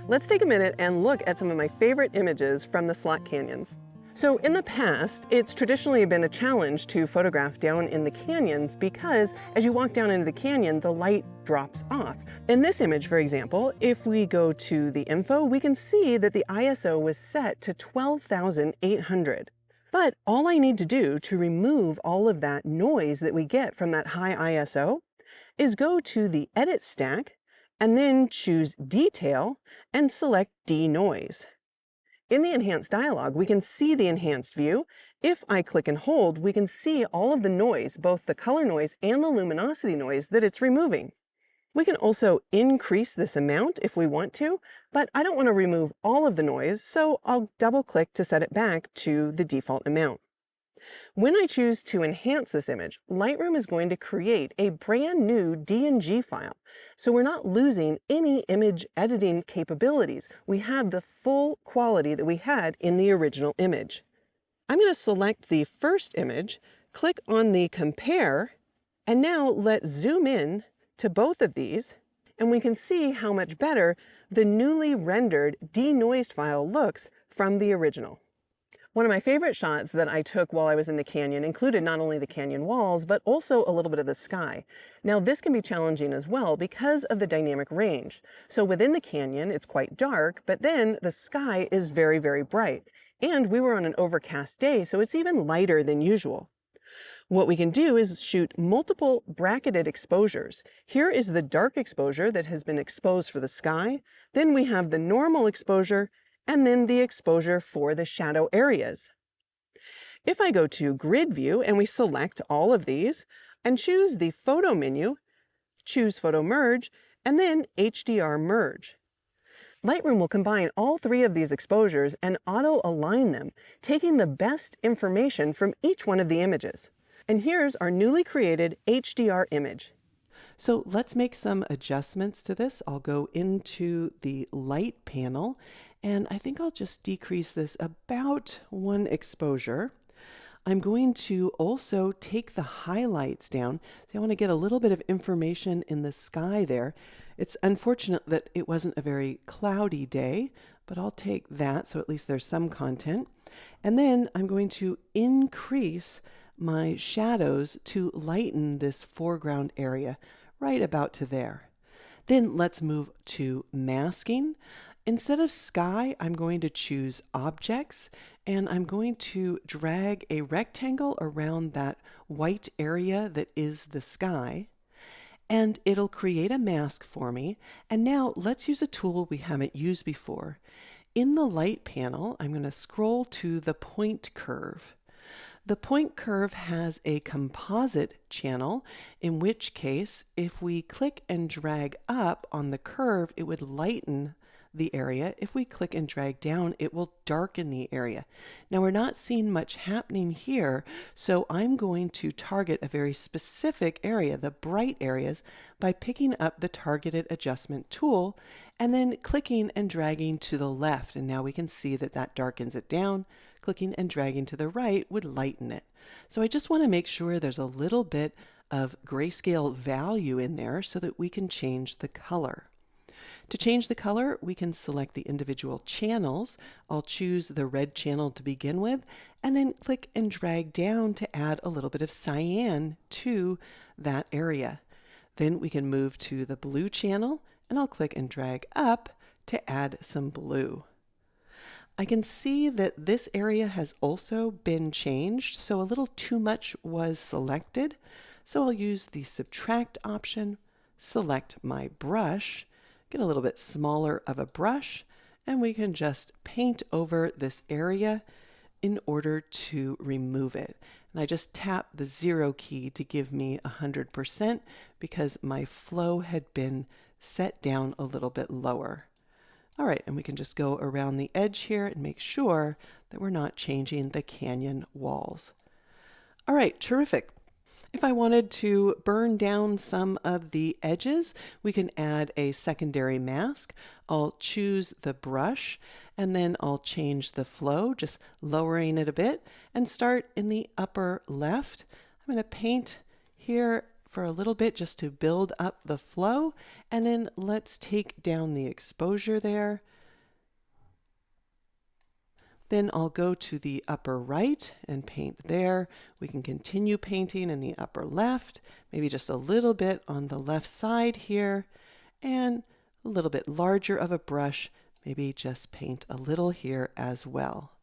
Let's take a minute and look at some of my favorite images from the slot canyons. So in the past, it's traditionally been a challenge to photograph down in the canyons because as you walk down into the canyon, the light drops off. In this image, for example, if we go to the info, we can see that the ISO was set to 12,800. But all I need to do to remove all of that noise that we get from that high ISO is go to the Edit stack and then choose Detail and select Denoise. In the Enhanced dialog, we can see the enhanced view. If I click and hold, we can see all of the noise, both the color noise and the luminosity noise that it's removing. We can also increase this amount if we want to, but I don't want to remove all of the noise, so I'll double-click to set it back to the default amount. When I choose to enhance this image, Lightroom is going to create a brand new DNG file. So we're not losing any image editing capabilities. We have the full quality that we had in the original image. I'm going to select the first image, click on the compare, and now let's zoom in to both of these, and we can see how much better the newly rendered denoised file looks from the original. One of my favorite shots that I took while I was in the canyon included not only the canyon walls, but also a little bit of the sky. Now this can be challenging as well because of the dynamic range. So within the canyon, it's quite dark, but then the sky is very, very bright. And we were on an overcast day, so it's even lighter than usual. What we can do is shoot multiple bracketed exposures. Here is the dark exposure that has been exposed for the sky. Then we have the normal exposure, and then the exposure for the shadow areas. If I go to Grid View and we select all of these and choose the Photo menu, choose Photo Merge, and then HDR Merge. Lightroom will combine all three of these exposures and auto-align them, taking the best information from each one of the images. And here's our newly created HDR image. So let's make some adjustments to this. I'll go into the light panel, and I think I'll just decrease this about one exposure. I'm going to also take the highlights down. So I want to get a little bit of information in the sky there. It's unfortunate that it wasn't a very cloudy day, but I'll take that so at least there's some content. And then I'm going to increase my shadows to lighten this foreground area right about to there. Then let's move to masking. Instead of sky, I'm going to choose objects, and I'm going to drag a rectangle around that white area that is the sky, and it'll create a mask for me. And now let's use a tool we haven't used before. In the light panel, I'm going to scroll to the point curve. The point curve has a composite channel, in which case, if we click and drag up on the curve, it would lighten the area. If we click and drag down, it will darken the area. Now we're not seeing much happening here, so I'm going to target a very specific area, the bright areas, by picking up the targeted adjustment tool and then clicking and dragging to the left. And now we can see that that darkens it down. Clicking and dragging to the right would lighten it. So I just want to make sure there's a little bit of grayscale value in there so that we can change the color. To change the color, we can select the individual channels. I'll choose the red channel to begin with, and then click and drag down to add a little bit of cyan to that area. Then we can move to the blue channel, and I'll click and drag up to add some blue. I can see that this area has also been changed, so a little too much was selected. So I'll use the subtract option, select my brush, get a little bit smaller of a brush, and we can just paint over this area in order to remove it. And I just tap the 0 key to give me 100% because my flow had been set down a little bit lower. All right, and we can just go around the edge here and make sure that we're not changing the canyon walls. All right, terrific. If I wanted to burn down some of the edges, we can add a secondary mask. I'll choose the brush, and then I'll change the flow, just lowering it a bit, and start in the upper left. I'm going to paint here for a little bit just to build up the flow, and then let's take down the exposure there, Then I'll go to the upper right and paint there. We can continue painting in the upper left, maybe just a little bit on the left side here, and a little bit larger of a brush, maybe just paint a little here as well.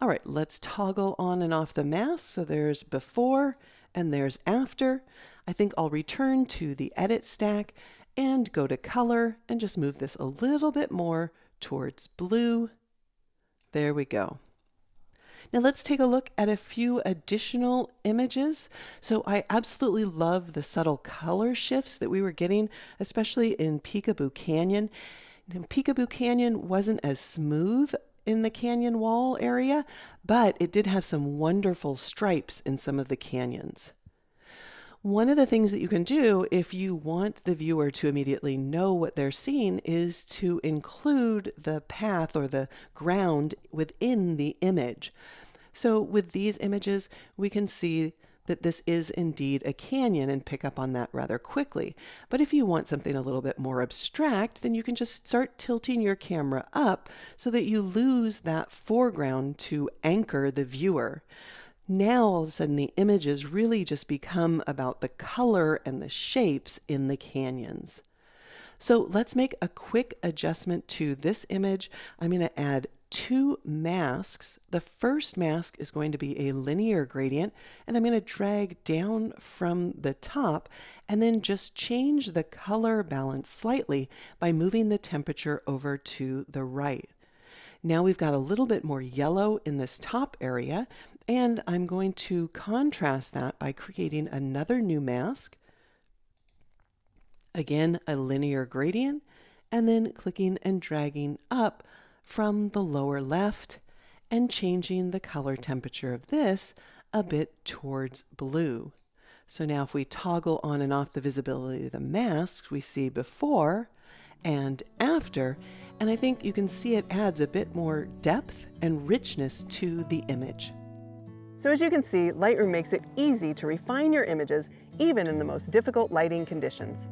All right, let's toggle on and off the mask. So there's before and there's after. I think I'll return to the edit stack and go to color and just move this a little bit more towards blue. There we go. Now let's take a look at a few additional images. So I absolutely love the subtle color shifts that we were getting, especially in Peekaboo Canyon. And Peekaboo Canyon wasn't as smooth in the canyon wall area, but it did have some wonderful stripes in some of the canyons. One of the things that you can do if you want the viewer to immediately know what they're seeing is to include the path or the ground within the image. So with these images, we can see that this is indeed a canyon and pick up on that rather quickly. But if you want something a little bit more abstract, then you can just start tilting your camera up so that you lose that foreground to anchor the viewer. Now all of a sudden the images really just become about the color and the shapes in the canyons. So let's make a quick adjustment to this image. I'm going to add 2 masks. The first mask is going to be a linear gradient, and I'm going to drag down from the top and then just change the color balance slightly by moving the temperature over to the right. Now we've got a little bit more yellow in this top area, and I'm going to contrast that by creating another new mask. Again, a linear gradient, and then clicking and dragging up from the lower left and changing the color temperature of this a bit towards blue. So now if we toggle on and off the visibility of the masks, we see before and after, and I think you can see it adds a bit more depth and richness to the image. So as you can see, Lightroom makes it easy to refine your images even in the most difficult lighting conditions.